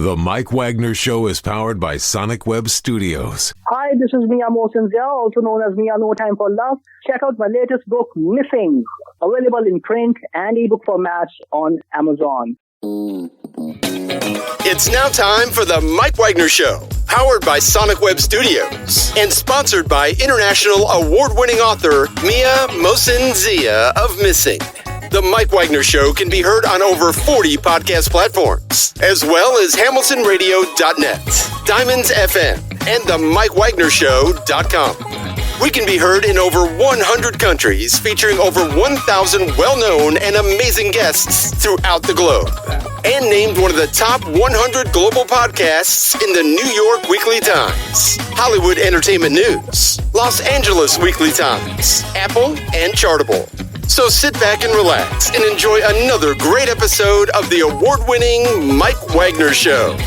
The Mike Wagner Show is powered by Sonic Web Studios. Hi, this is Mia Mosinzia, also known as Mia No Time for Love. Check out my latest book, Missing, available in print and ebook formats on Amazon. It's now time for the Mike Wagner Show, powered by Sonic Web Studios and sponsored by international award-winning author Mia Mosinzia of Missing. The Mike Wagner Show can be heard on over 40 podcast platforms, as well as hamiltonradio.net, Diamonds FM, and the MikeWagnerShow.com. We can be heard in over 100 countries, featuring over 1,000 well-known and amazing guests throughout the globe. And named one of the top 100 global podcasts in the New York Weekly Times, Hollywood Entertainment News, Los Angeles Weekly Times, Apple, and Chartable. So sit back and relax and enjoy another great episode of the award-winning Mike Wagner Show.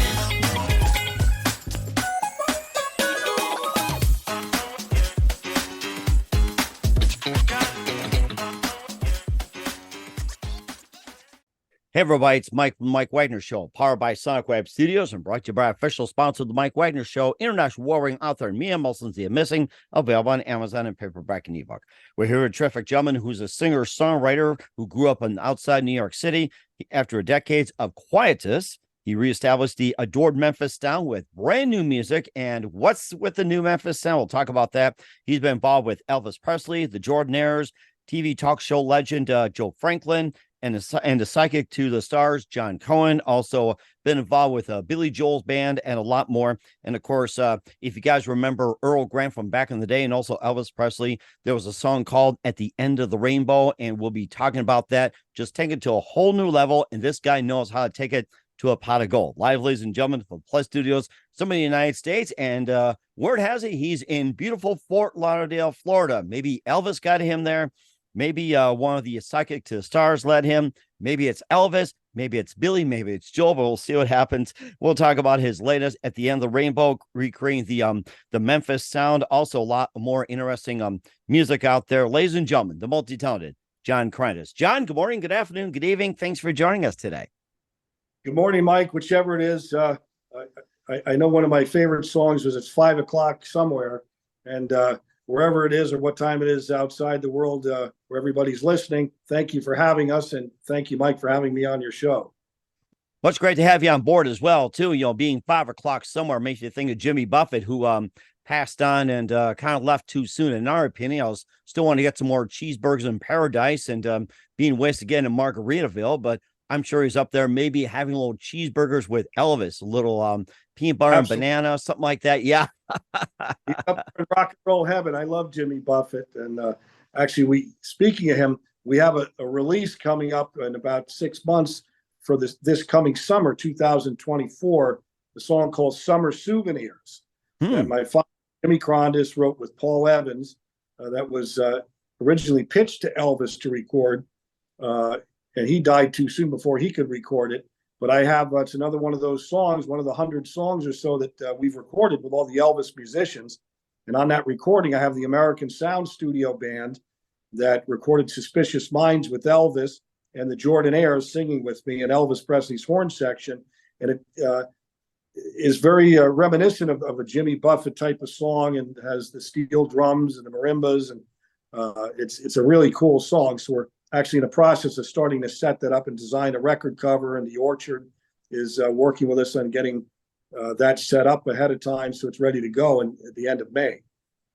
Hey everybody, it's Mike from the Mike Wagner Show, powered by Sonic Web Studios and brought to you by official sponsor of the Mike Wagner Show, international warring author Mia Mosinzia Missing, available on Amazon and paperback and ebook. We're here with a terrific gentleman who's a singer-songwriter who grew up outside New York City. After decades of quietus, he reestablished the adored Memphis sound with brand new music. And what's with the new Memphis sound? We'll talk about that. He's been involved with Elvis Presley, the Jordanaires, TV talk show legend Joe Franklin, and the psychic to the stars, John Krondes, also been involved with Billy Joel's band and a lot more. And of course, if you guys remember Earl Grant from back in the day and also Elvis Presley, there was a song called At the End of the Rainbow, and we'll be talking about that. Just take it to a whole new level, and this guy knows how to take it to a pot of gold. Live, ladies and gentlemen, from Plus Studios, some of the United States, and word has it, he's in beautiful Fort Lauderdale, Florida. Maybe Elvis got him there. Maybe one of the psychic to the stars led him. Maybe it's Elvis. Maybe it's Billy. Maybe it's Joel. But we'll see what happens. We'll talk about his latest At the End of the Rainbow, recreating the Memphis sound. Also, a lot more interesting music out there. Ladies and gentlemen, the multi-talented John Krondes. John, good morning, good afternoon, good evening. Thanks for joining us today. Good morning, Mike. Whichever it is, I know one of my favorite songs is "It's 5 o'clock somewhere," and wherever it is or what time it is outside the world where everybody's listening, thank you for having us, and thank you, Mike, for having me on your show. Well, it's great to have you on board as well, too. You know, being 5 o'clock somewhere makes you think of Jimmy Buffett, who passed on and kind of left too soon, in our opinion. I was still want to get some more cheeseburgers in paradise and being wasted again in Margaritaville, but I'm sure he's up there maybe having little cheeseburgers with Elvis, a little peanut butter Absolutely. and banana, something like that. Yeah. He's up in rock and roll heaven. I love Jimmy Buffett. And actually, speaking of him, we have a release coming up in about 6 months for this coming summer, 2024, a song called Summer Souvenirs. And my father, Jimmykrondes, wrote with Paul Evans. That was originally pitched to Elvis to record. And he died too soon before he could record it. But I have, it's another one of those songs, one of the 100 songs or so that we've recorded with all the Elvis musicians. And on that recording, I have the American Sound Studio Band that recorded Suspicious Minds with Elvis and the Jordanaires singing with me in Elvis Presley's horn section. And it is very reminiscent of a Jimmy Buffett type of song, and has the steel drums and the marimbas. And it's a really cool song. So we're actually in the process of starting to set that up and design a record cover, and the Orchard is working with us on getting that set up ahead of time so it's ready to go at the end of May.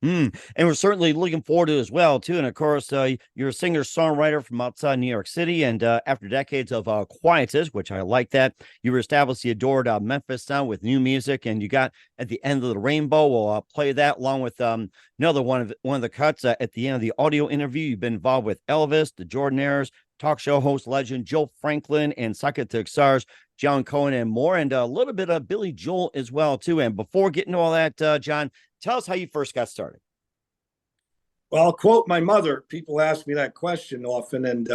And we're certainly looking forward to it as well, too. And of course, you're a singer-songwriter from outside New York City, and after decades of quietus, which I like that, you established the adored Memphis sound with new music, and you got At the End of the Rainbow. We'll play that along with another one of the cuts at the end of the audio interview. You've been involved with Elvis, the Jordanaires, talk show host legend Joe Franklin, and psychic to stars John Krondes, and more, and a little bit of Billy Joel as well, too. And before getting to all that, John, tell us how you first got started. Well, I'll quote my mother. People ask me that question often, and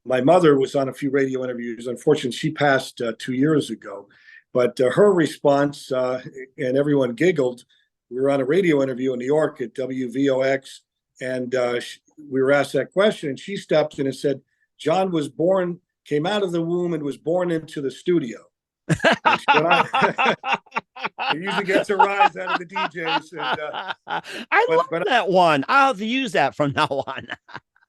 my mother was on a few radio interviews. Unfortunately, she passed 2 years ago. But her response, and everyone giggled, we were on a radio interview in New York at WVOX, and we were asked that question, and she stepped in and said, John came out of the womb and was born into the studio. Which it usually gets a rise out of the DJs. And, I love that one. I'll have to use that from now on.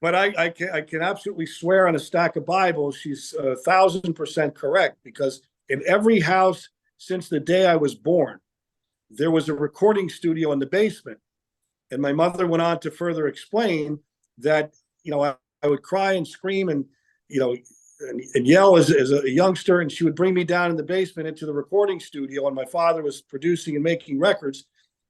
But I can absolutely swear on a stack of Bibles, she's 1,000% correct, because in every house since the day I was born, there was a recording studio in the basement. And my mother went on to further explain that, I would cry and scream and, and yell as a youngster, and she would bring me down in the basement into the recording studio, and my father was producing and making records,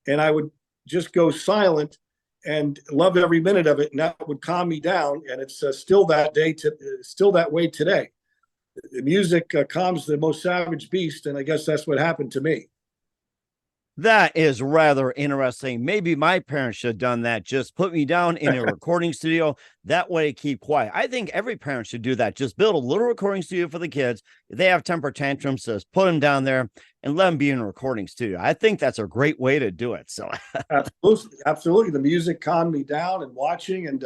and I would just go silent and love every minute of it, and that would calm me down. And it's still that way today. The music calms the most savage beast, and I guess that's what happened to me. That is rather interesting. Maybe my parents should have done that. Just put me down in a recording studio. That way, keep quiet. I think every parent should do that. Just build a little recording studio for the kids. If they have temper tantrums, just put them down there and let them be in a recording studio. I think that's a great way to do it. So absolutely. The music calmed me down and watching. And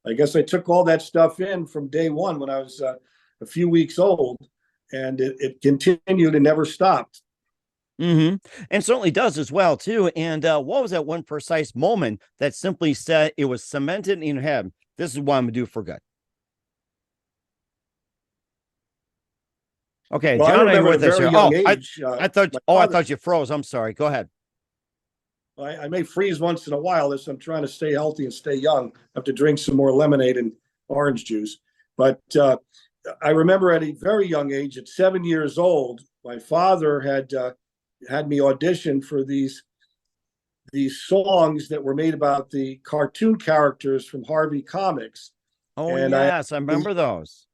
I guess I took all that stuff in from day one when I was a few weeks old, and it continued and never stopped. And certainly does as well, too. And what was that one precise moment that simply said it was cemented in your head? This is what I'm going to do for good. Okay, well, John, are you with us here? I thought you froze. I'm sorry. Go ahead. I may freeze once in a while as I'm trying to stay healthy and stay young. I have to drink some more lemonade and orange juice. But I remember at a very young age, at 7 years old, my father had me audition for these songs that were made about the cartoon characters from Harvey Comics. Oh, and yes, I remember those.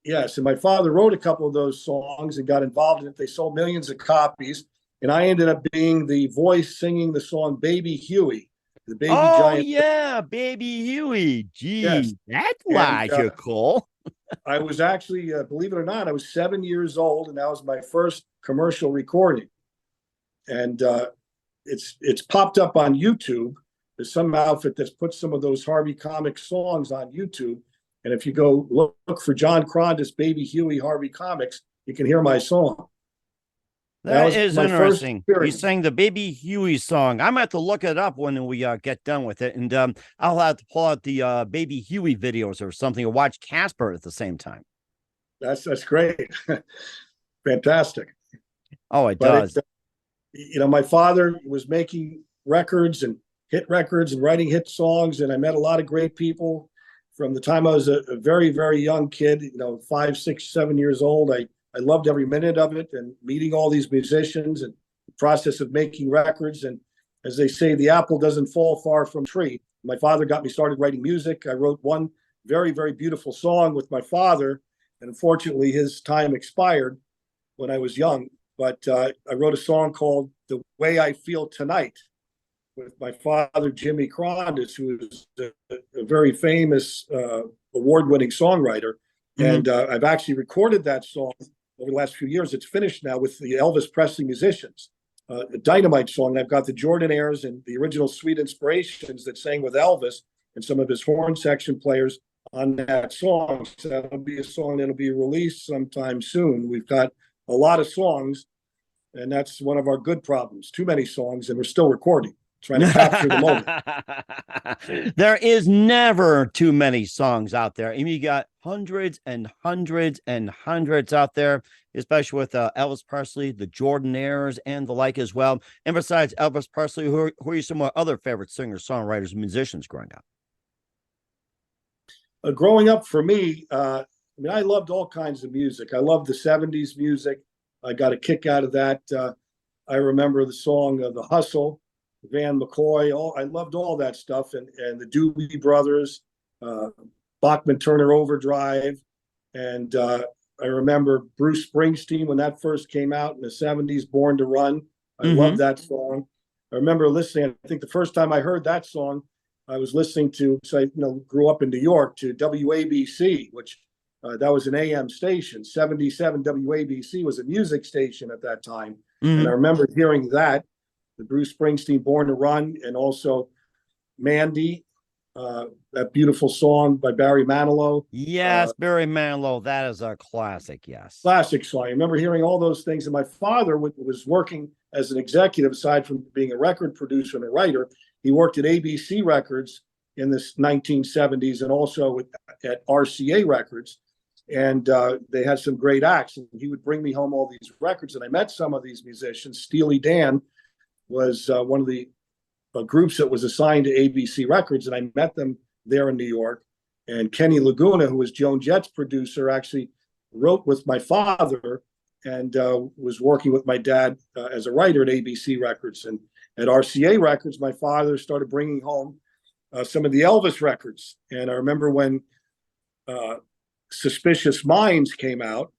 Yes, and my father wrote a couple of those songs and got involved in it. They sold millions of copies, and I ended up being the voice singing the song Baby Huey, the baby giant. Oh, yeah, Baby Huey. Gee, yes. That's logical. I was actually, believe it or not, I was 7 years old, and that was my first commercial recording. And it's popped up on YouTube. There's some outfit that's put some of those Harvey Comics songs on YouTube. And if you go look for John Krondes, Baby Huey, Harvey Comics, you can hear my song. That is interesting. You sang the Baby Huey song. I'm going to have to look it up when we get done with it. And I'll have to pull out the Baby Huey videos or something, or watch Casper at the same time. That's great. Fantastic. Oh, it does. My father was making records and hit records and writing hit songs. And I met a lot of great people from the time I was a very, very young kid, 5, 6, 7 years old. I loved every minute of it, and meeting all these musicians and the process of making records. And as they say, the apple doesn't fall far from the tree. My father got me started writing music. I wrote one very, very beautiful song with my father. And unfortunately, his time expired when I was young. But I wrote a song called The Way I Feel Tonight with my father, Jimmykrondes, who is a very famous award-winning songwriter. And I've actually recorded that song over the last few years. It's finished now with the Elvis Presley musicians. A dynamite song. I've got the Jordanaires and the original Sweet Inspirations that sang with Elvis and some of his horn section players on that song. So that'll be a song that'll be released sometime soon. We've got a lot of songs, and that's one of our good problems. Too many songs, and we're still recording, trying to capture the moment. There is never too many songs out there. And you got hundreds and hundreds and hundreds out there, especially with Elvis Presley, the Jordanaires, and the like as well. And besides Elvis Presley, who are some of other favorite singers, songwriters, and musicians growing up? Growing up for me, I loved all kinds of music. I loved the 70s music. I got a kick out of that. I remember the song The Hustle, Van McCoy. I loved all that stuff. And the Doobie Brothers, Bachman Turner Overdrive. And I remember Bruce Springsteen when that first came out in the 70s, Born to Run. I loved that song. I remember listening, I think the first time I heard that song, I was listening to, so I grew up in New York, to WABC, which that was an AM station. 77 WABC was a music station at that time. And I remember hearing that, the Bruce Springsteen Born to Run, and also Mandy that beautiful song by Barry Manilow. Yes, Barry Manilow. That is a classic. Yes. Classic song. I remember hearing all those things. And my father was working as an executive, aside from being a record producer and a writer. He worked at ABC Records in the 1970s and also at RCA Records. And they had some great acts. And he would bring me home all these records. And I met some of these musicians. Steely Dan was one of the groups that was assigned to ABC Records. And I met them there in New York. And Kenny Laguna, who was Joan Jett's producer, actually wrote with my father and was working with my dad as a writer at ABC Records. And at RCA Records, my father started bringing home some of the Elvis records. And I remember when Suspicious Minds came out,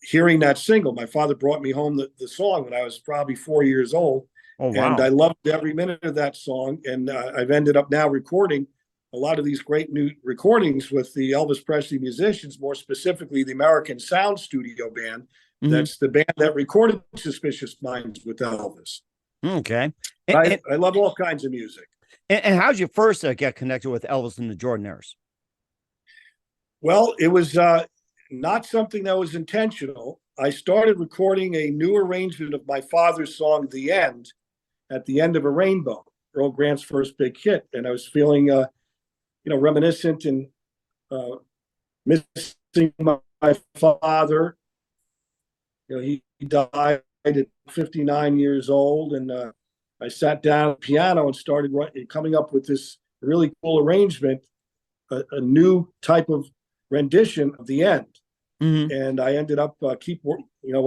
hearing that single, my father brought me home the song when I was probably 4 years old. Oh, wow. And I loved every minute of that song. And I've ended up now recording a lot of these great new recordings with the Elvis Presley musicians, more specifically the American Sound Studio Band. Mm-hmm. That's the band that recorded Suspicious Minds with Elvis. Okay. I love all kinds of music. And how did you first get connected with Elvis and the Jordanaires? Well, it was not something that was intentional. I started recording a new arrangement of my father's song, The End, at the end of a rainbow, Earl Grant's first big hit. And I was feeling, reminiscent and missing my father. He died at 59 years old. And I sat down at the piano and started coming up with this really cool arrangement, a new type of rendition of The End. Mm-hmm. And I ended up when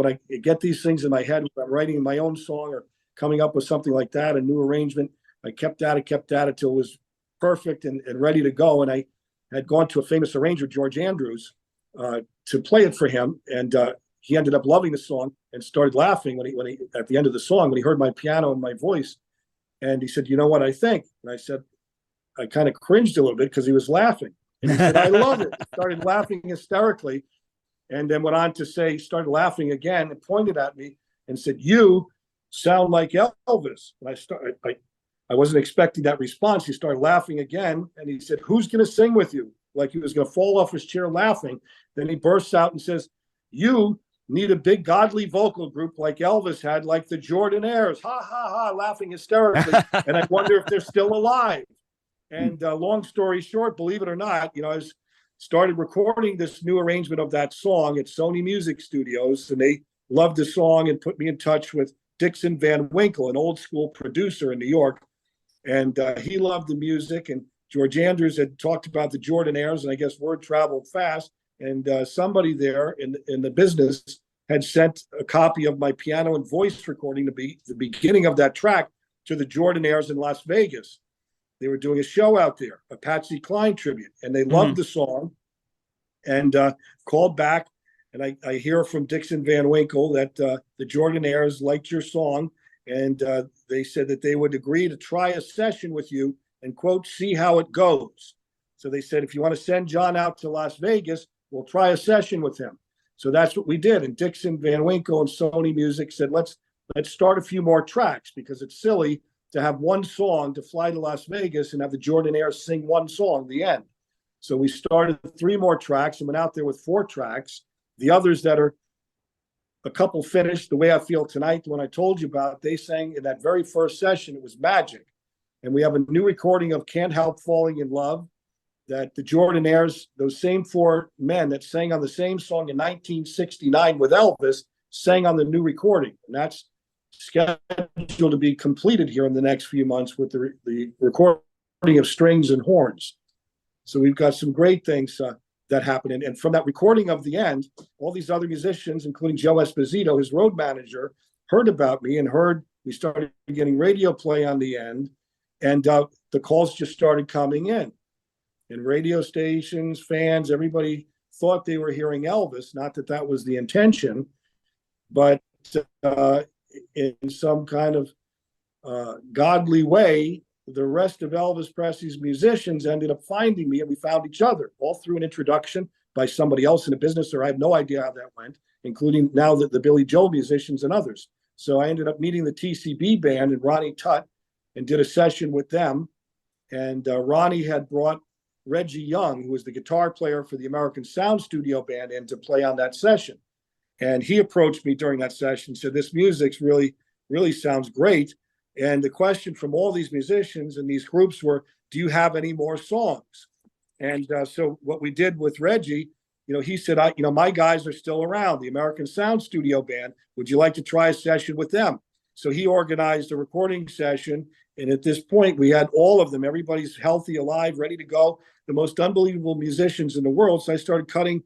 I get these things in my head, when I'm writing my own song or coming up with something like that, a new arrangement, I kept at it till it was perfect and ready to go. And I had gone to a famous arranger, George Andrews, to play it for him. And he ended up loving the song and started laughing when he at the end of the song, when he heard my piano and my voice. And he said, "You know what I think?" And I said, I kind of cringed a little bit because he was laughing. And he said, "I love it." He started laughing hysterically. And then went on to say, started laughing again and pointed at me and said, "You sound like Elvis." And I wasn't expecting that response. He started laughing again. And he said, "Who's going to sing with you?" Like he was going to fall off his chair laughing. Then he bursts out and says, "You need a big godly vocal group like Elvis had, like the Jordanaires." Ha, ha, ha, laughing hysterically. And I wonder if they're still alive. And long story short, believe it or not, I started recording this new arrangement of that song at Sony Music Studios. And they loved the song and put me in touch with Dixon Van Winkle, an old school producer in New York. And he loved the music. And George Andrews had talked about the Jordanaires, and I guess word traveled fast. And somebody there in the business had sent a copy of my piano and voice recording to be the beginning of that track to the Jordanaires in Las Vegas. They were doing a show out there, a Patsy Cline tribute, and they loved the song and called back. And I hear from Dixon Van Winkle that the Jordanaires liked your song, and they said that they would agree to try a session with you and, quote, "see how it goes." So they said, if you want to send John out to Las Vegas, we'll try a session with him. So that's what we did. And Dixon Van Winkle and Sony Music said, let's start a few more tracks, because it's silly to have one song to fly to Las Vegas and have the Jordanaires sing one song, The End. So we started 3 more tracks and went out there with 4 tracks. The others that are a couple finished, The Way I Feel Tonight, the one I told you about, they sang in that very first session. It was magic. And we have a new recording of Can't Help Falling in Love that the Jordanaires, those same 4 men that sang on the same song in 1969 with Elvis, sang on the new recording. And that's scheduled to be completed here in the next few months with the recording of strings and horns. So we've got some great things that happen. And from that recording of The End, all these other musicians, including Joe Esposito, his road manager, heard about me and heard we started getting radio play on The End. And the calls just started coming in. And radio stations, fans, everybody thought they were hearing Elvis. Not that that was the intention, but in some kind of godly way, the rest of Elvis Presley's musicians ended up finding me, and we found each other, all through an introduction by somebody else in a business, or I have no idea how that went, including now the Billy Joel musicians and others. So I ended up meeting the TCB band and Ronnie Tutt and did a session with them. And Ronnie had brought Reggie Young, who was the guitar player for the American Sound Studio Band, in to play on that session. And he approached me during that session, said, this music's really, really sounds great. And the question from all these musicians and these groups were, do you have any more songs? And so what we did with Reggie, he said, my guys are still around, the American Sound Studio Band. Would you like to try a session with them? So he organized a recording session. And at this point, we had all of them. Everybody's healthy, alive, ready to go. The most unbelievable musicians in the world. So I started cutting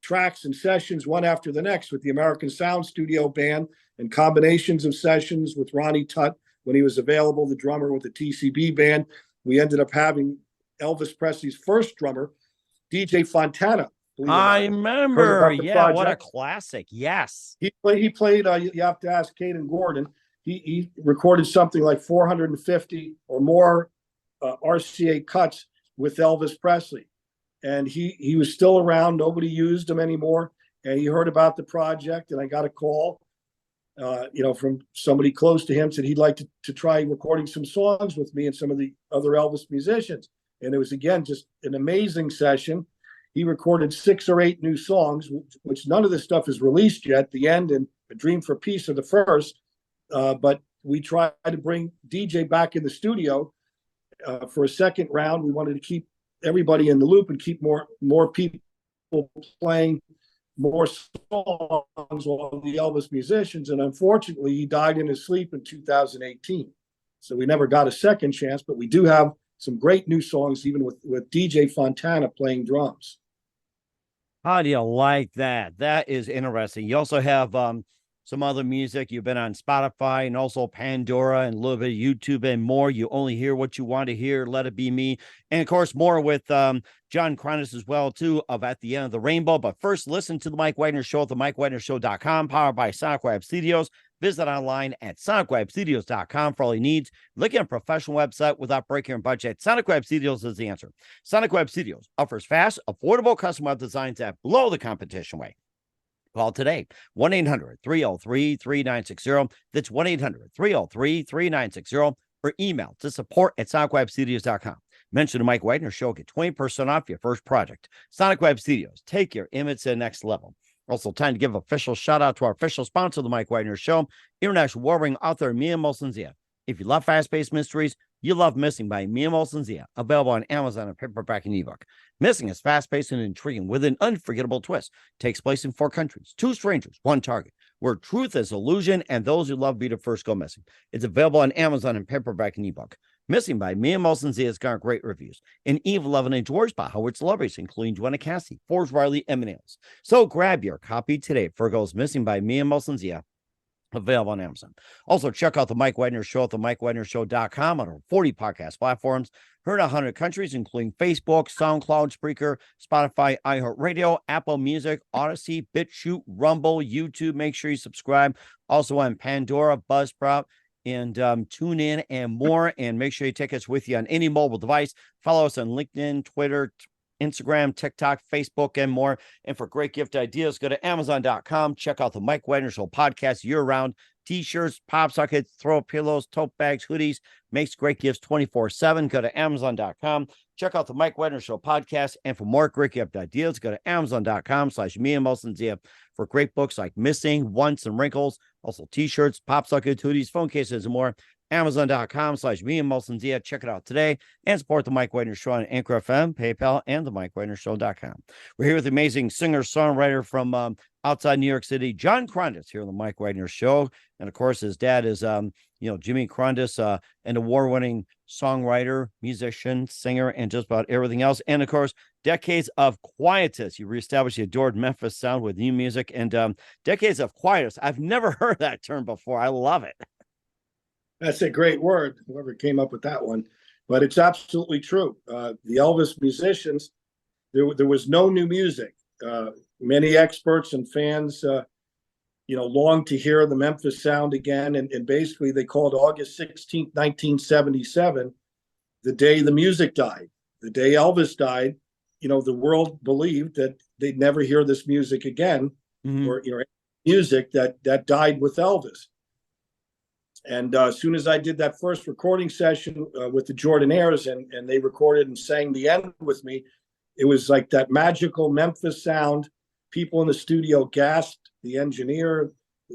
tracks and sessions one after the next with the American Sound Studio Band, and combinations of sessions with Ronnie Tutt when he was available, the drummer with the TCB Band. We ended up having Elvis Presley's first drummer, DJ Fontana. I remember. Yeah, what a classic. Yes. He played, you have to ask Caden Gordon. He recorded something like 450 or more RCA cuts with Elvis Presley. And he was still around. Nobody used him anymore. And he heard about the project, and I got a call, from somebody close to him, said he'd like to try recording some songs with me and some of the other Elvis musicians. And it was, again, just an amazing session. He recorded 6 or 8 new songs, which none of this stuff is released yet. The End and A Dream for Peace are the first. But we tried to bring DJ back in the studio for a second round. We wanted to keep everybody in the loop and keep more people playing more songs, all the Elvis musicians. And unfortunately, he died in his sleep in 2018. So we never got a second chance, but we do have some great new songs, even with DJ Fontana playing drums. How do you like that? That is interesting. You also have some other music. You've been on Spotify and also Pandora and a little bit of YouTube and more. You only hear what you want to hear. Let It Be Me. And of course, more with John Krondes as well, too, of At the End of the Rainbow. But first, listen to the Mike Wagner Show at themikewagnershow.com, powered by Sonic Web Studios. Visit online at sonicwebstudios.com for all your needs. Looking at a professional website without breaking your budget, Sonic Web Studios is the answer. Sonic Web Studios offers fast, affordable custom web designs that blow the competition away. Call today, 1-800-303-3960. That's 1-800-303-3960. Or email to support@sonicwebstudios.com. Mention the Mike Wagner Show. Get 20% off your first project. Sonic Web Studios. Take your image to the next level. Also, time to give official shout out to our official sponsor of the Mike Wagner Show, international warring author Mia Molson-Zia. If you love fast-paced mysteries, you love Missing by Mia Molson-Zia, available on Amazon and paperback and ebook. Missing is fast-paced and intriguing with an unforgettable twist. Takes place in 4 countries, 2 strangers, 1 target, where truth is illusion and those who love be the first go missing. It's available on Amazon and paperback and ebook. Missing by Mia Molson-Zia has got great reviews. And Eve 11 and George by Howard celebrities, including Joanna Cassie, Forbes Riley, and Nails. So grab your copy today. Virgo's Missing by Mia Molson-Zia, available on Amazon. Also, check out the Mike Wagner Show at themikewagnershow.com on our 40 podcast platforms. Heard in 100 countries, including Facebook, SoundCloud, Spreaker, Spotify, iHeartRadio, Apple Music, Odyssey, BitChute, Rumble, YouTube. Make sure you subscribe. Also on Pandora, Buzzsprout, and tune in and more. And make sure you take us with you on any mobile device. Follow us on LinkedIn, Twitter, Instagram, TikTok, Facebook, and more. And for great gift ideas, go to Amazon.com. Check out the Mike Wagner Show podcast year-round. T-shirts, pop sockets, throw pillows, tote bags, hoodies. Makes great gifts 24/7. Go to Amazon.com. Check out the Mike Wagner Show podcast. And for more great gift ideas, go to Amazon.com/Mia Molson-Zia for great books like Missing, Once, and Wrinkles. Also T-shirts, pop sockets, hoodies, phone cases, and more. Amazon.com/Mia Molson-Zia. Check it out today and support the Mike Wagner Show on Anchor FM, PayPal, and the MikeWagnerShow.com. We're here with the amazing singer-songwriter from outside New York City, John Krondes, here on the Mike Wagner Show. And of course, his dad is, Jimmy Krondes, an award-winning songwriter, musician, singer, and just about everything else. And of course, decades of quietus. You reestablished the adored Memphis sound with new music and decades of quietus. I've never heard that term before. I love it. That's a great word, whoever came up with that one. But it's absolutely true. The Elvis musicians, there was no new music. Many experts and fans, longed to hear the Memphis sound again. And basically, they called August 16th, 1977, the day the music died. The day Elvis died, the world believed that they'd never hear this music again, or music that died with Elvis. And as soon as I did that first recording session with the Jordanaires, and they recorded and sang the end with me, it was like that magical Memphis sound. People in the studio gasped, the engineer,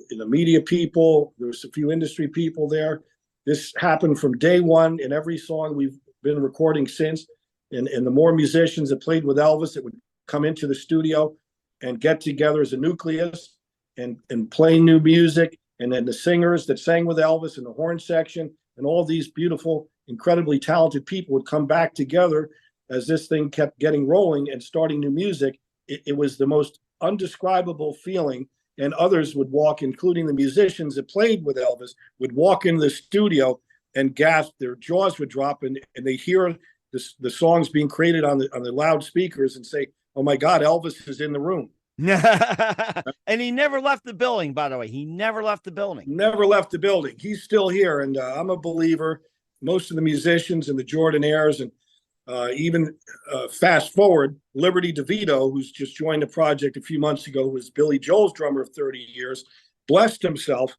the media people, there was a few industry people there. This happened from day one in every song we've been recording since. And the more musicians that played with Elvis that would come into the studio and get together as a nucleus and play new music. And then the singers that sang with Elvis in the horn section, and all these beautiful, incredibly talented people would come back together as this thing kept getting rolling and starting new music. It was the most undescribable feeling. And others would walk, including the musicians that played with Elvis, would walk into the studio and gasp. Their jaws would drop, and they'd hear the songs being created on the loudspeakers and say, "Oh my God, Elvis is in the room." And he never left the building, by the way. He never left the building. Never left the building. He's still here. And I'm a believer. Most of the musicians and the Jordanaires, and even fast forward, Liberty DeVito, who's just joined the project a few months ago, who was Billy Joel's drummer of 30 years, blessed himself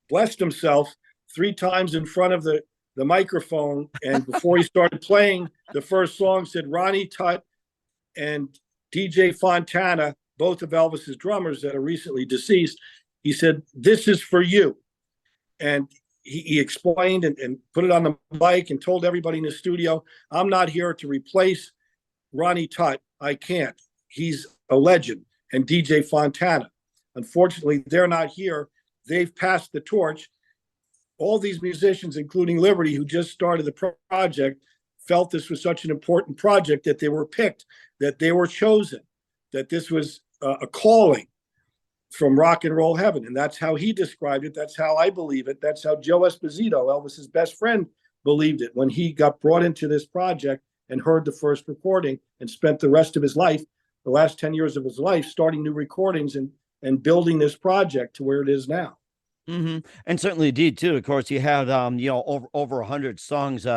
3 times in front of the microphone. And before he started playing the first song, said, "Ronnie Tutt and DJ Fontana, both of Elvis's drummers that are recently deceased," he said, "This is for you." And he explained and put it on the mic and told everybody in the studio, "I'm not here to replace Ronnie Tutt. I can't. He's a legend." And DJ Fontana, unfortunately, they're not here. They've passed the torch. All these musicians, including Liberty, who just started the project, felt this was such an important project that they were picked, that they were chosen, that this was a calling from rock and roll heaven. And that's how he described it. That's how I believe it. That's how Joe Esposito, Elvis's best friend, believed it when he got brought into this project and heard the first recording and spent the rest of his life, the last 10 years of his life, starting new recordings and building this project to where it is now. Mm-hmm. And certainly did too. Of course, you had over 100 songs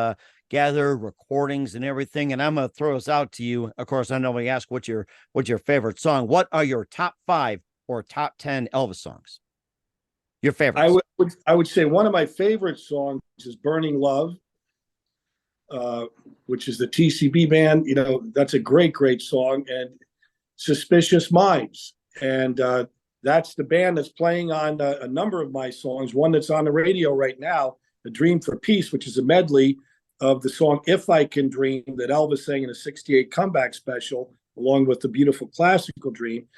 gathered, recordings, and everything. And I'm gonna throw this out to you. Of course, I know we ask what's your favorite song. What are your top 5 or top 10 Elvis songs? Your favorite? I would say one of my favorite songs is "Burning Love," which is the TCB band. You know, that's a great song. And "Suspicious Minds," and that's the band that's playing on a number of my songs. One that's on the radio right now, "A Dream for Peace," which is a medley of the song "If I Can Dream" that Elvis sang in a '68 comeback special, along with the beautiful classical "Dream."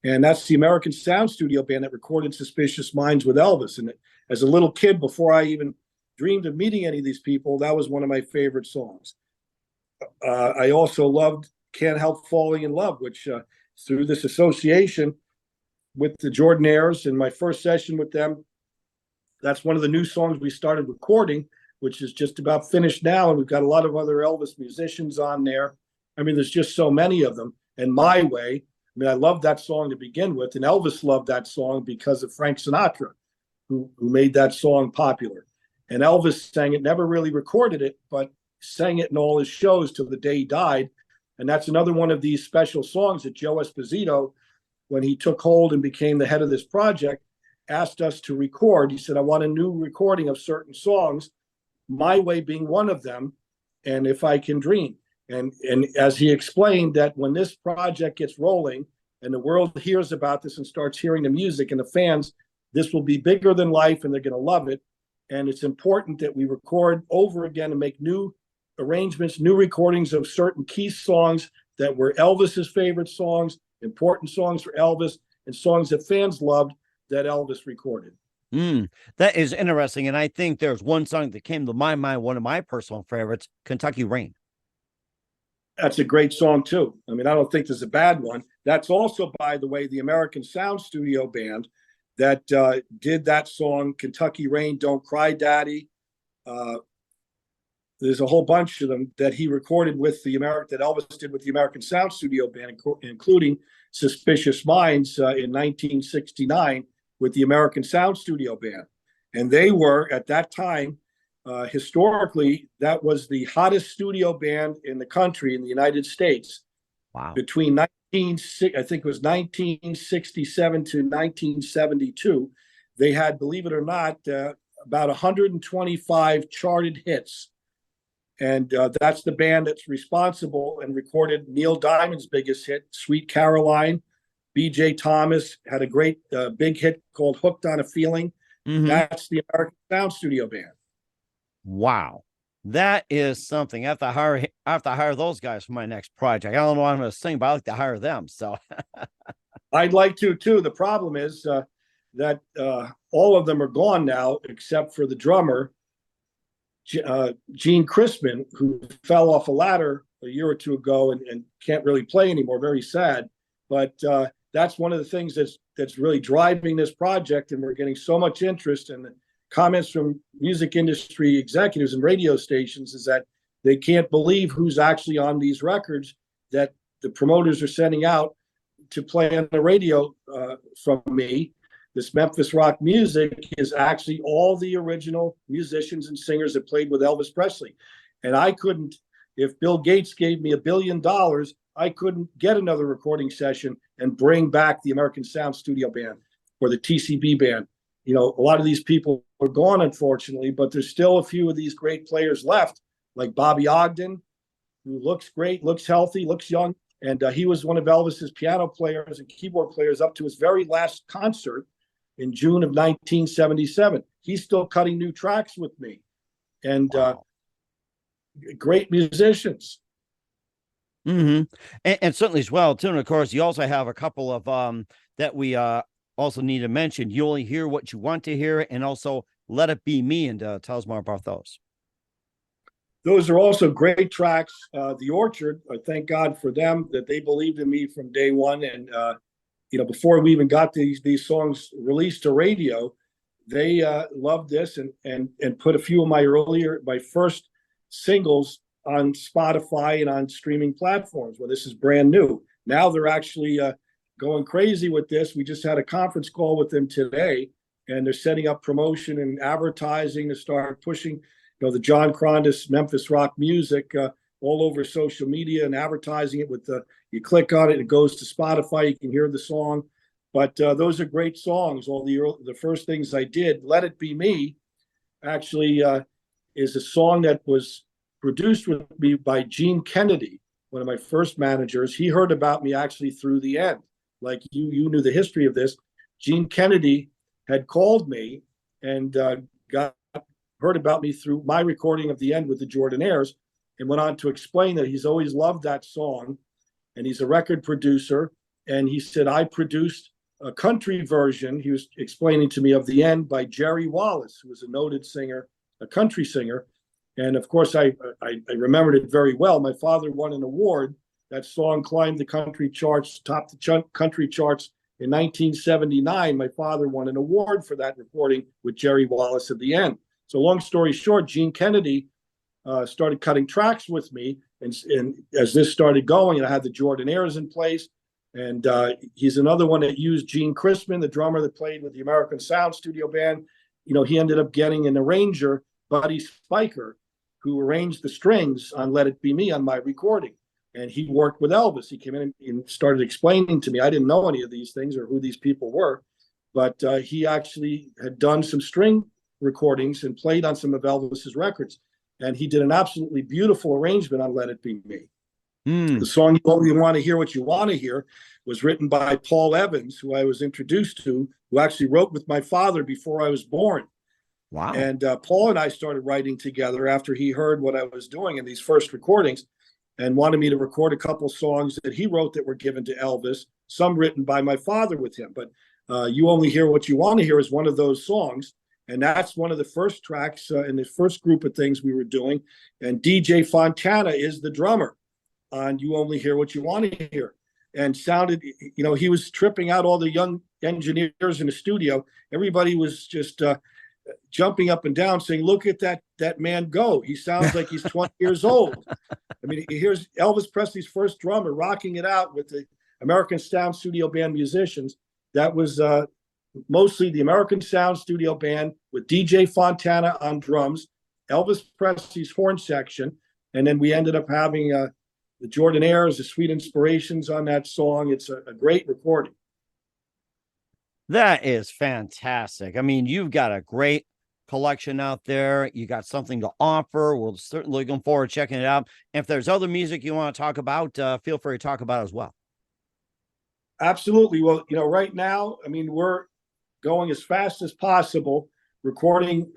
And that's the American Sound Studio band that recorded "Suspicious Minds" with Elvis. And as a little kid, before I even dreamed of meeting any of these people, that was one of my favorite songs. I also loved "Can't Help Falling in Love," which through this association with the Jordanaires and my first session with them, that's one of the new songs we started recording, which is just about finished now. And we've got a lot of other Elvis musicians on there. I mean, there's just so many of them. And "My Way," I mean, I loved that song to begin with. And Elvis loved that song because of Frank Sinatra, who made that song popular. And Elvis sang it, never really recorded it, but sang it in all his shows till the day he died. And that's another one of these special songs that Joe Esposito, when he took hold and became the head of this project, asked us to record. He said, "I want a new recording of certain songs, My Way being one of them, and If I Can Dream." And as he explained, that when this project gets rolling and the world hears about this and starts hearing the music and the fans, this will be bigger than life and they're going to love it. And it's important that we record over again and make new arrangements, new recordings of certain key songs that were Elvis's favorite songs, important songs for Elvis, and songs that fans loved that Elvis recorded. That is interesting. And I think there's one song that came to my mind, one of my personal favorites, "Kentucky Rain." That's a great song too. I mean, I don't think there's a bad one. That's also, by the way, the American Sound Studio band that did that song, "Kentucky Rain," "Don't Cry Daddy." There's a whole bunch of them that he recorded with that Elvis did with the American Sound Studio band, including "Suspicious Minds" in 1969 with the American Sound Studio band. And they were, at that time, historically, that was the hottest studio band in the country, in the United States. Wow. Between I think it was 1967 to 1972, they had, believe it or not, about 125 charted hits. And that's the band that's responsible and recorded Neil Diamond's biggest hit, Sweet Caroline. B.J. Thomas had a great big hit called Hooked on a Feeling. That's the American Sound Studio Band. Wow. That is something. I have to hire those guys for my next project. I don't know what I'm going to sing, but I like to hire them. So I'd like to, too. The problem is that all of them are gone now, except for the drummer, Gene Crispin, who fell off a ladder a year or two ago and can't really play anymore. Very sad. But that's one of the things that's really driving this project. And we're getting so much interest, and the comments from music industry executives and radio stations is that they can't believe who's actually on these records that the promoters are sending out to play on the radio from me. This Memphis rock music is actually all the original musicians and singers that played with Elvis Presley. And I couldn't, if Bill Gates gave me $1 billion, I couldn't get another recording session and bring back the American Sound Studio Band or the TCB Band. You know, a lot of these people are gone, unfortunately, but there's still a few of these great players left, like Bobby Ogden, who looks great, looks healthy, looks young. And he was one of Elvis's piano players and keyboard players up to his very last concert in June of 1977. He's still cutting new tracks with me. And great musicians. And certainly as well, too. And of course, you also have a couple of that we also need to mention. You Only Hear What You Want to Hear, and also Let It Be Me. And tell us more about those. Those are also great tracks. The Orchard, I thank God for them that they believed in me from day one. And you know, before we even got these songs released to radio, they loved this and put a few of my first singles on Spotify and on streaming platforms. Well, this is brand new. Now they're actually going crazy with this. We just had a conference call with them today, and they're setting up promotion and advertising to start pushing, the John Krondes Memphis rock music all over social media and advertising it with you click on it, it goes to Spotify, you can hear the song. But those are great songs. All the first things I did, Let It Be Me, actually is a song that was produced with me by Gene Kennedy, one of my first managers. He heard about me actually through The End. Like you knew the history of this. Gene Kennedy had called me and heard about me through my recording of The End with the Jordanaires, and went on to explain that he's always loved that song, and he's a record producer. And he said, I produced a country version, he was explaining to me, of The End by Jerry Wallace, who was a noted singer, a country singer. And of course, I remembered it very well. My father won an award. That song climbed the country charts, topped the country charts in 1979. My father won an award for that recording with Jerry Wallace at The End. So long story short, Gene Kennedy started cutting tracks with me. And as this started going, and I had the Jordanaires in place. And he's another one that used Gene Crispin, the drummer that played with the American Sound Studio Band. He ended up getting an arranger, Buddy Spiker, who arranged the strings on Let It Be Me on my recording. And he worked with Elvis. He came in and started explaining to me. I didn't know any of these things or who these people were, but he actually had done some string recordings and played on some of Elvis's records. And he did an absolutely beautiful arrangement on Let It Be Me. The song You Only Want to Hear What You Want to Hear was written by Paul Evans, who I was introduced to, who actually wrote with my father before I was born. Wow. And Paul and I started writing together after he heard what I was doing in these first recordings and wanted me to record a couple songs that he wrote that were given to Elvis, some written by my father with him. But You Only Hear What You Want to Hear is one of those songs. And that's one of the first tracks in the first group of things we were doing. And DJ Fontana is the drummer on You Only Hear What You Want to Hear. And sounded, he was tripping out all the young engineers in the studio. Everybody was just jumping up and down saying, look at that man go. He sounds like he's 20 years old. I mean, here's Elvis Presley's first drummer rocking it out with the American Sound Studio Band musicians. That was mostly the American Sound Studio Band with DJ Fontana on drums, Elvis Presley's horn section, and then we ended up having the Jordanaires, the Sweet Inspirations on that song. It's a great recording. That is fantastic. I mean, you've got a great collection out there. You got something to offer. We're certainly looking forward to checking it out. If there's other music you want to talk about, feel free to talk about it as well. Absolutely. Well, right now, I mean, we're going as fast as possible, recording.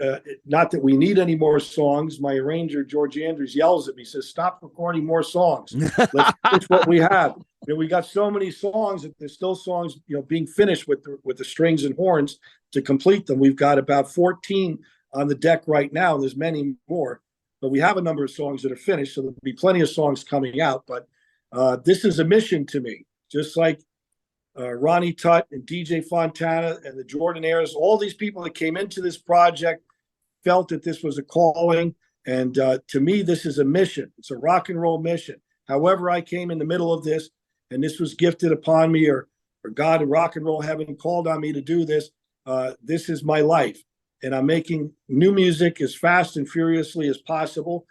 Not that we need any more songs. My arranger, George Andrews, yells at me, says, "Stop recording more songs. Let's finish what we have." We got so many songs that there's still songs, being finished with the strings and horns to complete them. We've got about 14 on the deck right now. There's many more, but we have a number of songs that are finished. So there'll be plenty of songs coming out. But this is a mission to me, just like Ronnie Tutt and DJ Fontana and the Jordanaires. All these people that came into this project felt that this was a calling. And to me, this is a mission. It's a rock and roll mission. However, I came in the middle of this, and this was gifted upon me, or God in rock and roll heaven called on me to do this. This is my life. And I'm making new music as fast and furiously as possible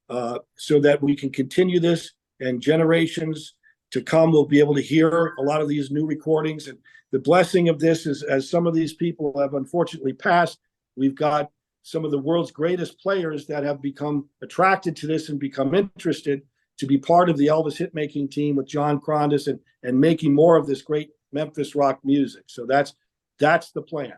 so that we can continue this, and generations to come will be able to hear a lot of these new recordings. And the blessing of this is, as some of these people have unfortunately passed, we've got some of the world's greatest players that have become attracted to this and become interested to be part of the Elvis hitmaking team with John Krondes and making more of this great Memphis rock music. So that's the plan.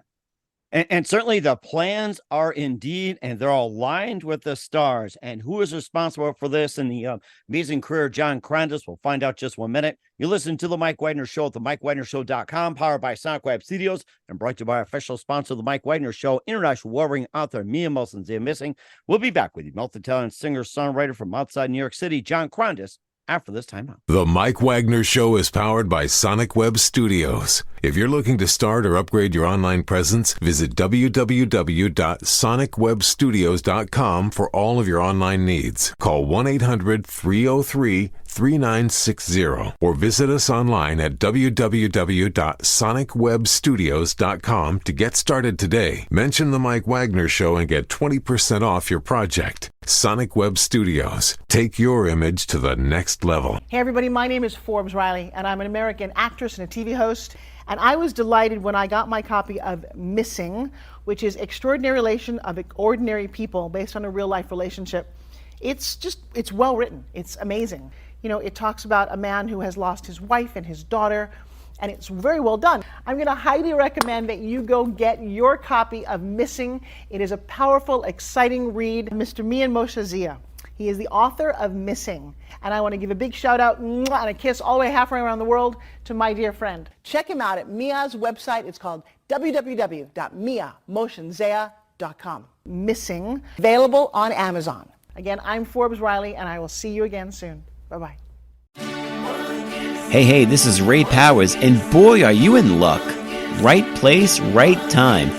And certainly the plans are indeed, and they're all aligned with the stars. And who is responsible for this and the amazing career of John Krondes? We'll find out just 1 minute. You listen to The Mike Wagner Show at themikewagnershow.com, powered by Sonic Web Studios, and brought to you by our official sponsor of The Mike Wagner Show, international warring author Mia Molson's Missing. We'll be back with you, multi-talented singer-songwriter from outside New York City, John Krondes, after this time out. The Mike Wagner Show is powered by Sonic Web Studios. If you're looking to start or upgrade your online presence, visit www.sonicwebstudios.com for all of your online needs. Call 1-800-303-3960 or visit us online at www.sonicwebstudios.com to get started today. Mention The Mike Wagner Show and get 20% off your project. Sonic Web Studios. Take your image to the next level. Hey everybody, my name is Forbes Riley, and I'm an American actress and a TV host. And I was delighted when I got my copy of Missing, which is Extraordinary Relation of Ordinary People, based on a real life relationship. It's well written. It's amazing. It talks about a man who has lost his wife and his daughter, and it's very well done. I'm going to highly recommend that you go get your copy of Missing. It is a powerful, exciting read. Mr. Mian Moshe Zia. He is the author of Missing. And I want to give a big shout out and a kiss all the way halfway around the world to my dear friend. Check him out at Mia's website. It's called www.miamoshenzea.com. Missing, available on Amazon. Again, I'm Forbes Riley, and I will see you again soon. Bye-bye. Hey, this is Ray Powers, and boy, are you in luck. Right place, right time.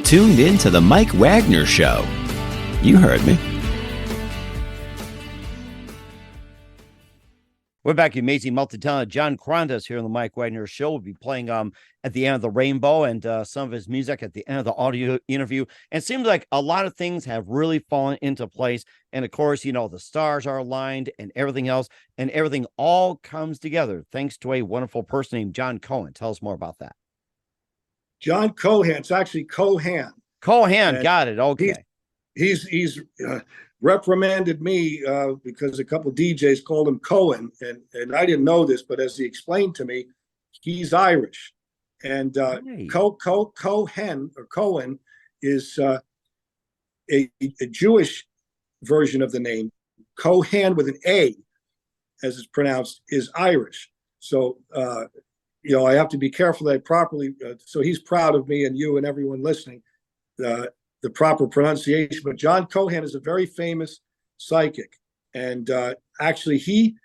Tuned in to The Mike Wagner Show. You heard me. We're back, amazing multi-talented John Krondes here on The Mike Wagner Show. We'll be playing at the end of the Rainbow and some of his music at the end of the audio interview. And it seems like a lot of things have really fallen into place. And of course, the stars are aligned and everything else, and everything all comes together thanks to a wonderful person named John Cohen. Tell us more about that. John Cohen. It's actually Cohen. Cohen, got it. Okay. He's reprimanded me because a couple of DJs called him Cohen, and I didn't know this, but as he explained to me, he's Irish, and Cohen or Cohen is a Jewish version of the name. Cohen with an A, as it's pronounced, is Irish. So I have to be careful that I properly. So he's proud of me and you and everyone listening. The proper pronunciation, but John Cohen is a very famous psychic, and actually he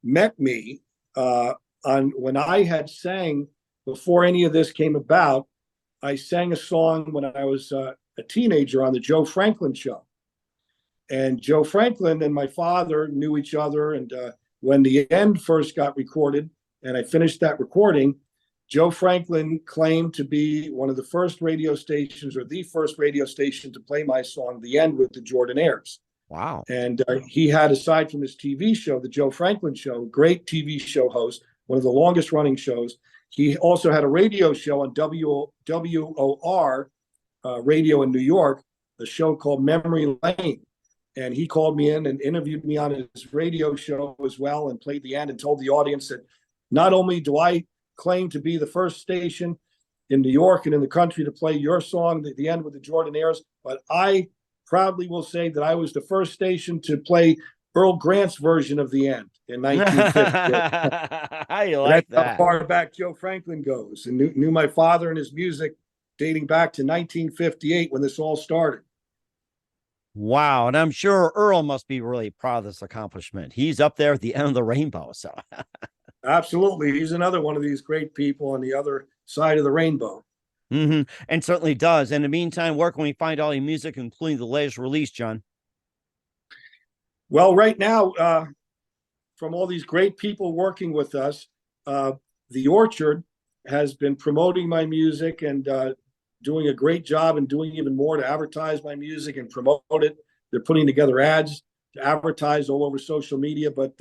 met me when I had sang before any of this came about. I sang a song when I was a teenager on the Joe Franklin show, and Joe Franklin and my father knew each other, and when the end first got recorded and I finished that recording, Joe Franklin claimed to be one of the first radio stations, or the first radio station, to play my song, The End, with the Jordanaires. Wow. And he had, aside from his TV show, The Joe Franklin Show, great TV show host, one of the longest running shows. He also had a radio show on WOR radio in New York a show called Memory Lane. And he called me in and interviewed me on his radio show as well, and played the end and told the audience that not only do I claim to be the first station in New York and in the country to play your song, the end with the Jordanaires, but I proudly will say that I was the first station to play Earl Grant's version of the end in 1950. How you like That's that? how far back Joe Franklin goes, and knew my father and his music dating back to 1958 when this all started. Wow. And I'm sure Earl must be really proud of this accomplishment. He's up there at the end of the rainbow. So Absolutely. He's another one of these great people on the other side of the rainbow. and certainly does. In the meantime, where can we find all your music, including the latest release, John? Well, right now, from all these great people working with us, The Orchard has been promoting my music and doing a great job and doing even more to advertise my music and promote it. They're putting together ads to advertise all over social media, but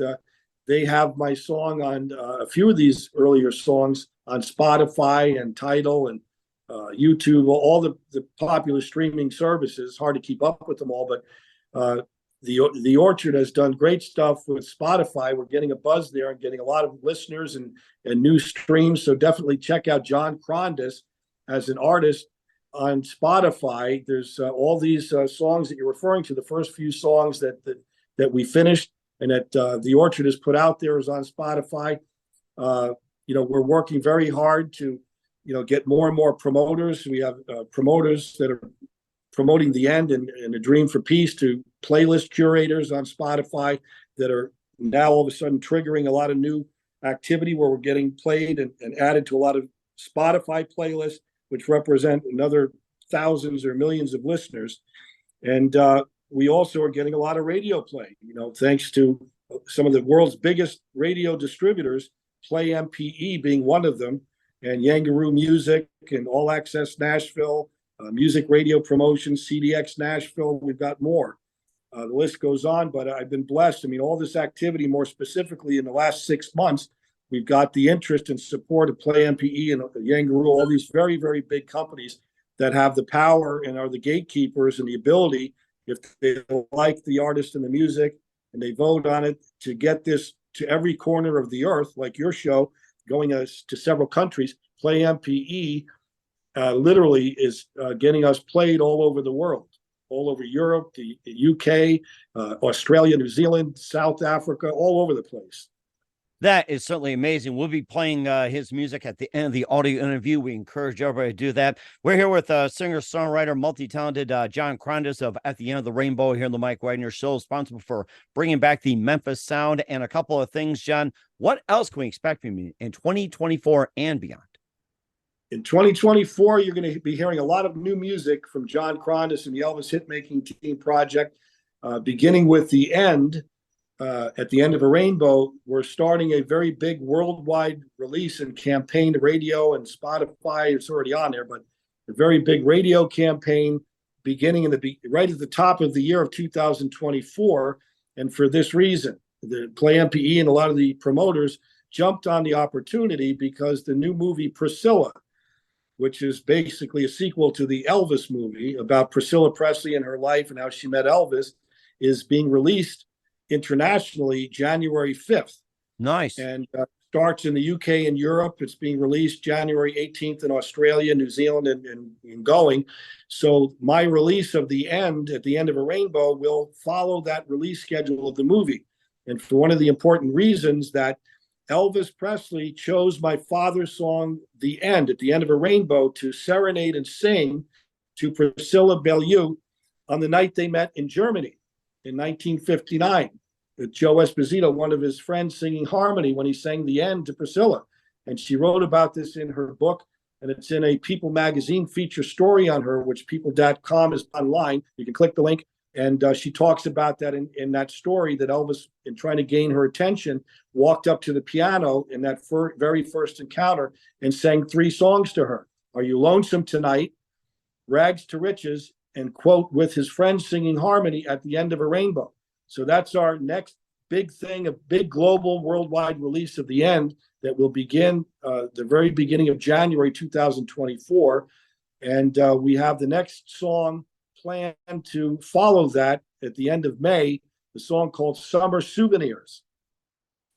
they have my song on a few of these earlier songs on Spotify and Tidal and YouTube, all the popular streaming services. Hard to keep up with them all, but the Orchard has done great stuff with Spotify. We're getting a buzz there and getting a lot of listeners and new streams. So definitely check out John Krondes as an artist on Spotify. There's all these songs that you're referring to. The first few songs that we finished and that the Orchard has put out there is on Spotify. We're working very hard to get more and more promoters. We have promoters that are promoting the end and A Dream for Peace to playlist curators on Spotify that are now all of a sudden triggering a lot of new activity where we're getting played and added to a lot of Spotify playlists, which represent another thousands or millions of listeners. And we also are getting a lot of radio play, thanks to some of the world's biggest radio distributors, Play MPE being one of them, and Yangaroo Music and All Access Nashville, Music Radio Promotions, CDX Nashville. We've got more. The list goes on, but I've been blessed. I mean, all this activity, more specifically in the last 6 months, we've got the interest and support of Play MPE and Yangaroo, all these very, very big companies that have the power and are the gatekeepers and the ability, if they like the artist and the music and they vote on it, to get this to every corner of the earth, like your show, going to several countries. Play MPE literally is getting us played all over the world, all over Europe, the UK, Australia, New Zealand, South Africa, all over the place. That is certainly amazing. We'll be playing his music at the end of the audio interview. We encourage everybody to do that. We're here with singer-songwriter, multi-talented John Krondes of At the End of the Rainbow here on the Mike Wagner Show, responsible for bringing back the Memphis sound and a couple of things. John, what else can we expect from you in 2024 and beyond? In 2024, you're going to be hearing a lot of new music from John Krondes and the Elvis Hitmaking Team Project, beginning with The End. At the End of a Rainbow, we're starting a very big worldwide release and campaign to radio and Spotify. It's already on there, but a very big radio campaign beginning right at the top of the year of 2024. And for this reason, the Play MPE and a lot of the promoters jumped on the opportunity because the new movie Priscilla, which is basically a sequel to the Elvis movie about Priscilla Presley and her life and how she met Elvis, is being released internationally January 5th. Nice. And starts in the UK and Europe. It's being released January 18th in Australia, New Zealand, and going. So my release of The End, At the End of a Rainbow, will follow that release schedule of the movie. And for one of the important reasons that Elvis Presley chose my father's song, The End, At the End of a Rainbow, to serenade and sing to Priscillabeaulieu on the night they met in Germany in 1959. With Joe Esposito, one of his friends, singing harmony when he sang The End to Priscilla. And she wrote about this in her book, and it's in a People magazine feature story on her, which people.com is online. You can click the link. And she talks about that in that story, that Elvis, in trying to gain her attention, walked up to the piano in that very first encounter and sang 3 songs to her. Are You Lonesome Tonight, Rags to Riches, and, quote, with his friends singing harmony at the End of a Rainbow. So that's our next big thing, a big global worldwide release of The End that will begin the very beginning of January 2024. And we have the next song plan to follow that at the end of May, the song called Summer Souvenirs,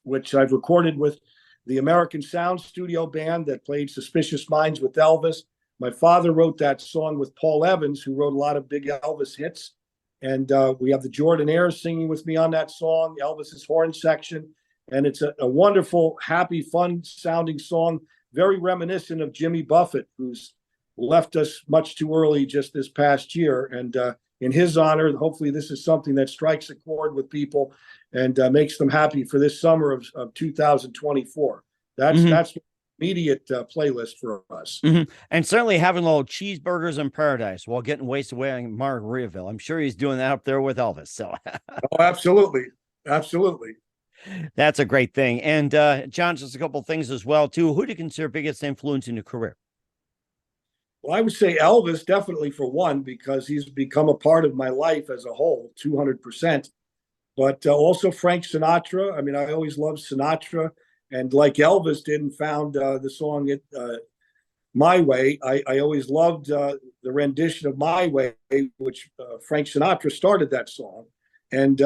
which I've recorded with the American Sound Studio band that played Suspicious Minds with Elvis. My father wrote that song with Paul Evans, who wrote a lot of big Elvis hits. And we have the Jordanaires singing with me on that song, Elvis's horn section. And it's a wonderful, happy, fun sounding song, very reminiscent of Jimmy Buffett, who's left us much too early just this past year. And in his honor, hopefully this is something that strikes a chord with people and makes them happy for this summer of 2024. That's immediate playlist for us. And certainly having little cheeseburgers in paradise while getting wasted away in Margaritaville. I'm sure he's doing that up there with Elvis. So oh, absolutely. Absolutely. That's a great thing. And John, just a couple of things as well, too. Who do you consider biggest influence in your career? Well, I would say Elvis, definitely for one, because he's become a part of my life as a whole, 200%. But also Frank Sinatra. I mean, I always loved Sinatra. And like Elvis did and found the song My Way, I always loved the rendition of My Way, which Frank Sinatra started that song. And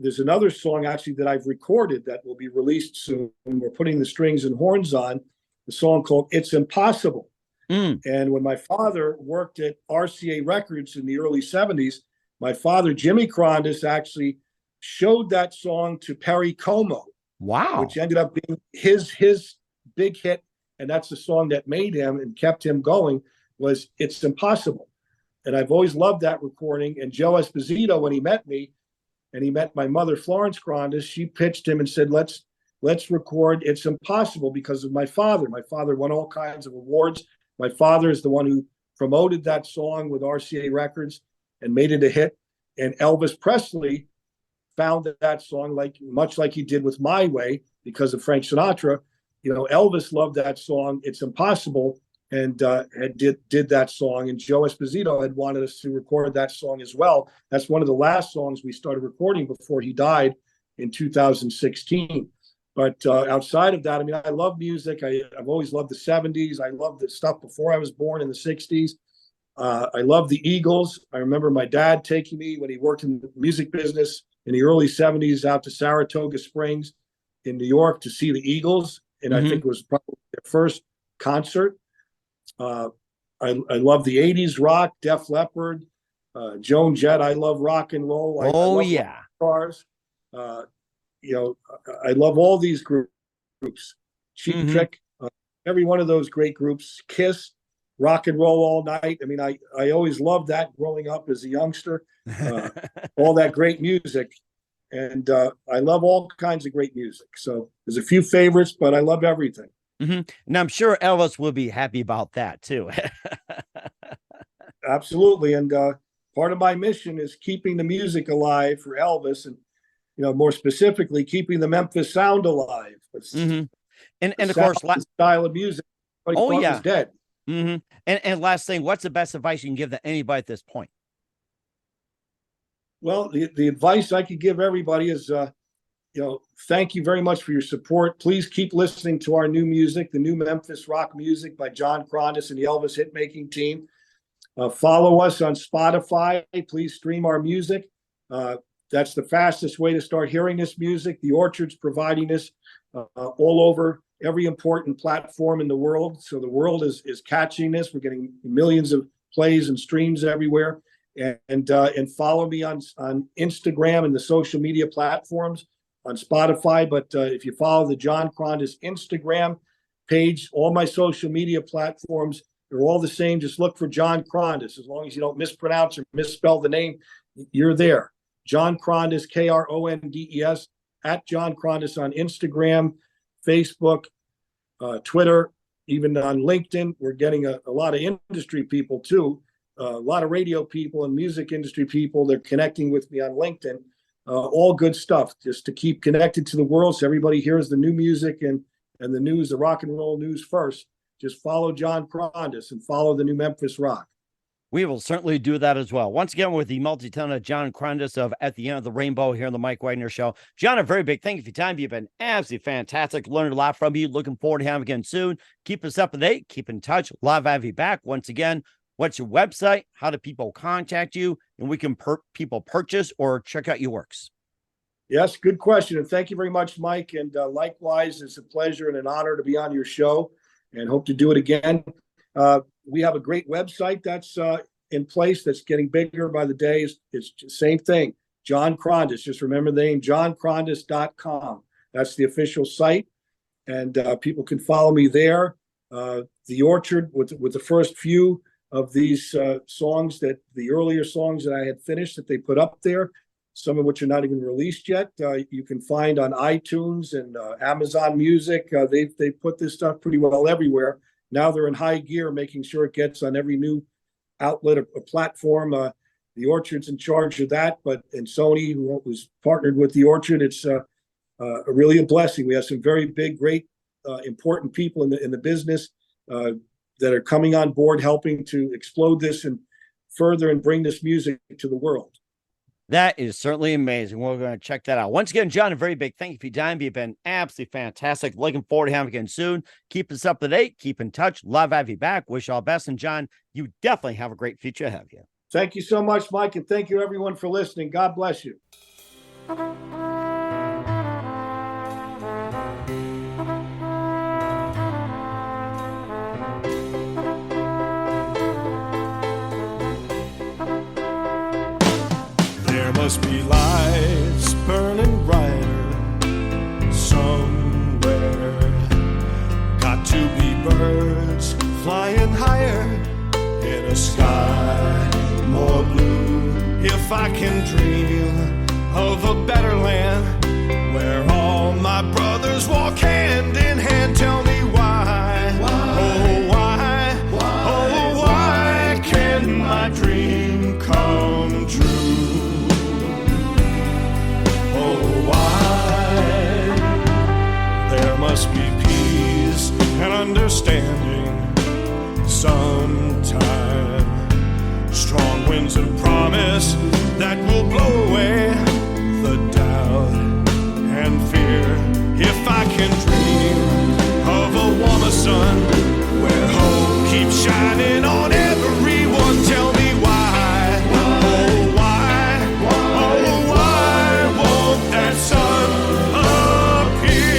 there's another song actually that I've recorded that will be released soon. We're putting the strings and horns on, the song called It's Impossible. And when my father worked at RCA Records in the early 70s, my father, Jimmy Krondes, actually showed that song to Perry Como. Wow. Which ended up being his big hit. And that's the song that made him and kept him going, was It's Impossible. And I've always loved that recording. And Joe Esposito, when he met me, and he met my mother, Florence Krondes, she pitched him and said, let's record It's Impossible because of my father. My father won all kinds of awards. My father is the one who promoted that song with RCA Records and made it a hit. And Elvis Presley found that song much like he did with My Way because of Frank Sinatra. You know, Elvis loved that song, It's Impossible, and did that song. And Joe Esposito had wanted us to record that song as well. That's one of the last songs we started recording before he died in 2016. But outside of that, I mean, I love music. I've always loved the 70s. I loved the stuff before I was born in the 60s. I love the Eagles. I remember my dad taking me when he worked in the music business in the early 70s out to Saratoga Springs in New York to see the Eagles. And I think it was probably their first concert. I love the 80s rock, Def Leppard, Joan Jett. I love rock and roll. I love cars. You know, I love all these groups. Cheap Trick, every one of those great groups. Kiss, Rock and Roll All Night. I mean, I always loved that growing up as a youngster. All that great music. And I love all kinds of great music. So there's a few favorites, but I love everything. And I'm sure Elvis will be happy about that, too. Absolutely. And part of my mission is keeping the music alive for Elvis and, you know, more specifically, keeping the Memphis sound alive. And of course, style of music. Is dead. And last thing, what's the best advice you can give to anybody at this point? Well, the advice I could give everybody is, you know, thank you very much for your support. Please keep listening to our new music, the new Memphis rock music by John Krondes and the Elvis Hitmaking Team. Follow us on Spotify. Please stream our music. That's the fastest way to start hearing this music. The Orchard's providing this all over every important platform in the world. So the world is catching this. We're getting millions of plays and streams everywhere. And follow me on Instagram and the social media platforms, on Spotify. But if you follow the John Krondes Instagram page, all my social media platforms, they're all the same. Just look for John Krondes. As long as you don't mispronounce or misspell the name, you're there. John Krondes, Krondes, at John Krondes on Instagram, Facebook, Twitter, even on LinkedIn. We're getting a lot of industry people too, a lot of radio people and music industry people. They're connecting with me on LinkedIn. All good stuff, just to keep connected to the world so everybody hears the new music and the news, the rock and roll news first. Just follow John Krondes and follow the new Memphis rock. We will certainly do that as well. Once again, with the multi-talented John Krondes of At the End of the Rainbow here on the Mike Wagner Show. John, a very big thank you for your time. You've been absolutely fantastic. Learned a lot from you. Looking forward to having you again soon. Keep us up to date. Keep in touch. Love to have you back. Once again, What's your website? How do people contact you? And we can people purchase or check out your works. Yes, good question. And thank you very much, Mike. And likewise, it's a pleasure and an honor to be on your show and hope to do it again. We have a great website that's in place that's getting bigger by the day. It's the same thing. John Krondes. Just remember the name, johnkrondes.com. That's the official site. And people can follow me there. The Orchard with the first few of these songs, that the earlier songs that I had finished that they put up there, some of which are not even released yet, you can find on iTunes and Amazon Music. They put this stuff pretty well everywhere. Now they're in high gear, making sure it gets on every new outlet or platform. The Orchard's in charge of that, and Sony, who's partnered with the Orchard, it's really a blessing. We have some very big, great, important people in the business that are coming on board, helping to explode this and further and bring this music to the world. That is certainly amazing. We're going to check that out. Once again, John, a very big thank you for your time. You've been absolutely fantastic. Looking forward to having you again soon. Keep us up to date. Keep in touch. Love to have you back. Wish you all best. And John, you definitely have a great future ahead of you. Thank you so much, Mike. And thank you, everyone, for listening. God bless you. There must be lights burning brighter somewhere. Got to be birds flying higher in a sky more blue. If I can dream of a better land where all my brothers walk hand in hand, tell me why? Oh, why? Oh, why can't my dream come true? Must be peace and understanding sometime. Strong winds of promise that will blow away the doubt and fear. If I can dream of a warmer sun where hope keeps shining on everyone, tell me why? Oh, why? Oh, why won't that sun appear?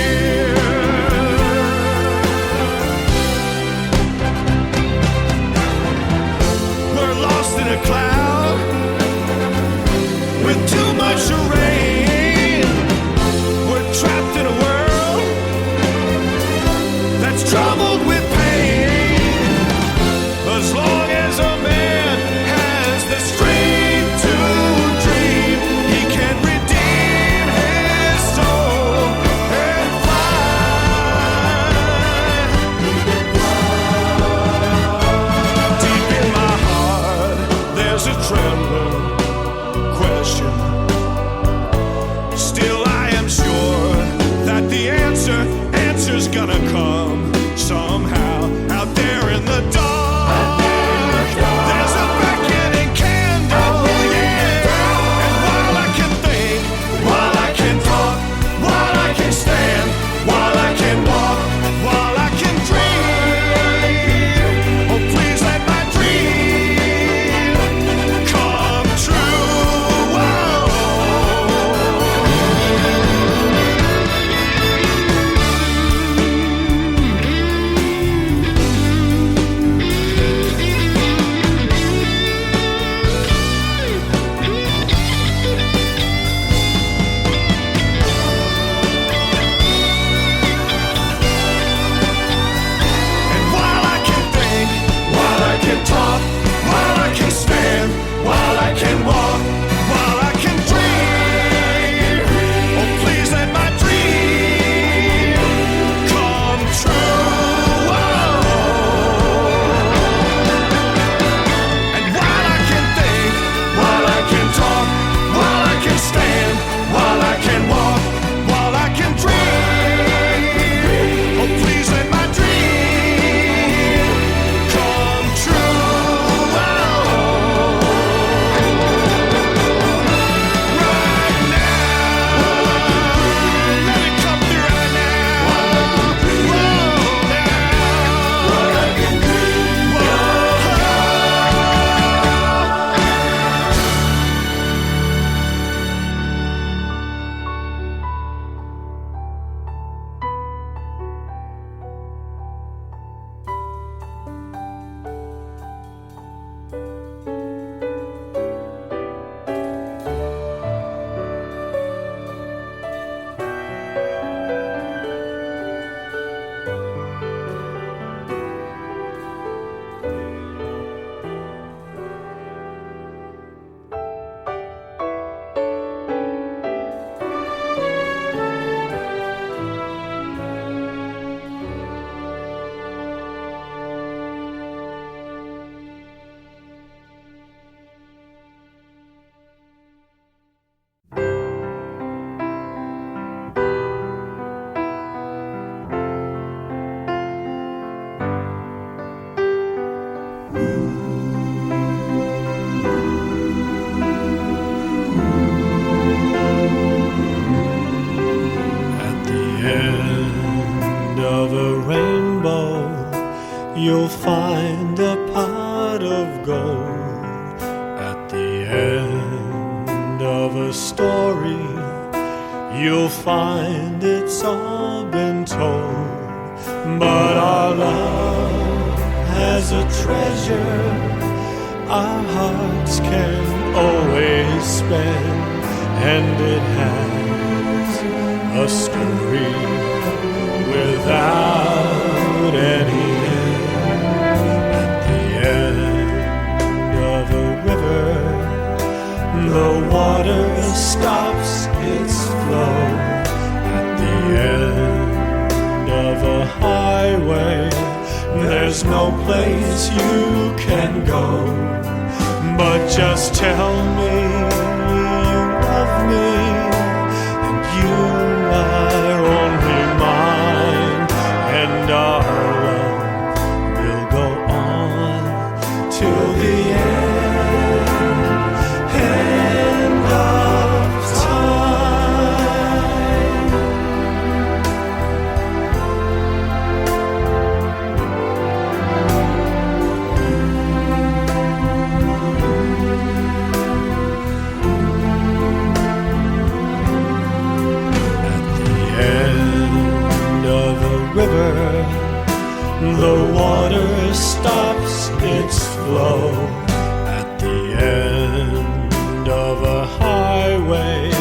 A cloud find a pot of gold at the end of a story. You'll find it's all been told, but our love has a treasure our hearts can always spend, and it has a story without any end. At the end of a river, the water stops its flow. At the end of a highway, there's no place you can go, but just tell me you love me, and you are only mine, and our love will go on till the end of time. At the end of a river, the water stops its flow. At the end of a highway,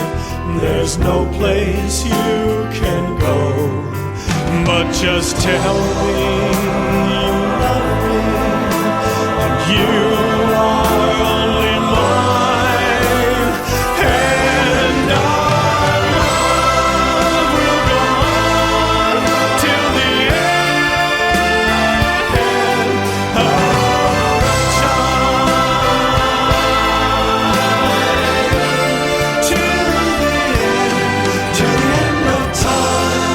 there's no place you can go, but just tell me you love me, and you are only mine, and our love will go on till the end of time. Till the end of time.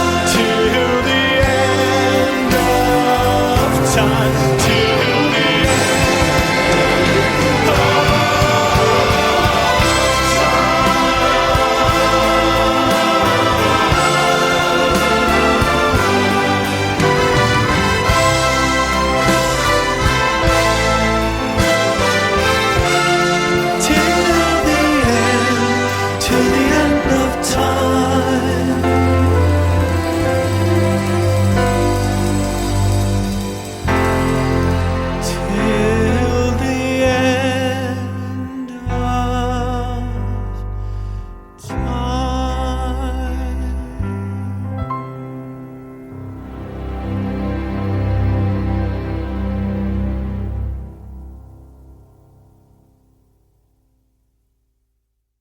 Till the end of time. Till the end of till the end of time. Till the end of time.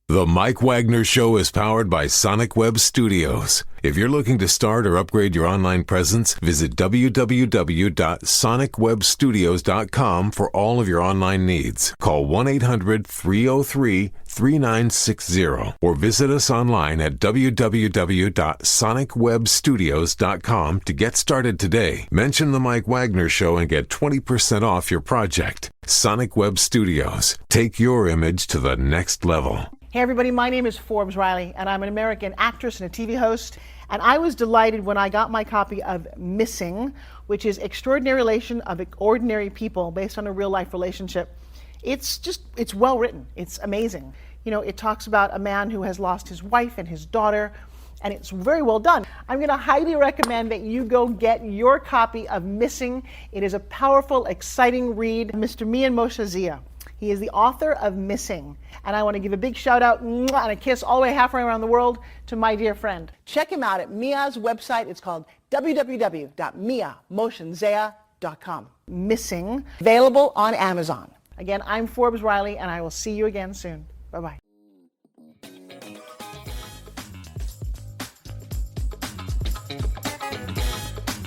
The Mike Wagner Show is powered by Sonic Web Studios. If you're looking to start or upgrade your online presence, visit www.sonicwebstudios.com for all of your online needs. Call 1-800-303-3960 or visit us online at www.sonicwebstudios.com to get started today. Mention the Mike Wagner Show and get 20% off your project. Sonic Web Studios. Take your image to the next level. Hey everybody, my name is Forbes Riley, and I'm an American actress and a TV host. And I was delighted when I got my copy of Missing, which is Extraordinary Relation of Ordinary People based on a real life relationship. It's well written. It's amazing. You know, it talks about a man who has lost his wife and his daughter, and it's very well done. I'm going to highly recommend that you go get your copy of Missing. It is a powerful, exciting read. Mr. Mian Moshe Zia. He is the author of Missing. And I want to give a big shout out and a kiss all the way halfway around the world to my dear friend. Check him out at Mia's website. It's called www.miamoshenzea.com. Missing, available on Amazon. Again, I'm Forbes Riley, and I will see you again soon. Bye-bye.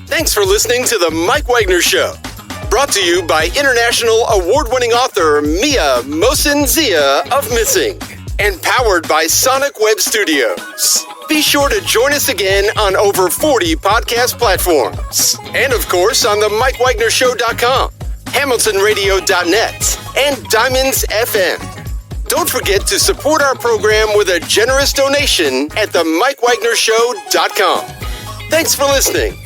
Thanks for listening to The Mike Wagner Show. Brought to you by international award-winning author Mia Mohsen-Zia of Missing. And powered by Sonic Web Studios. Be sure to join us again on over 40 podcast platforms. And of course on the MikeWagnerShow.com, HamiltonRadio.net, and Diamonds FM. Don't forget to support our program with a generous donation at the MikeWagnerShow.com. Thanks for listening.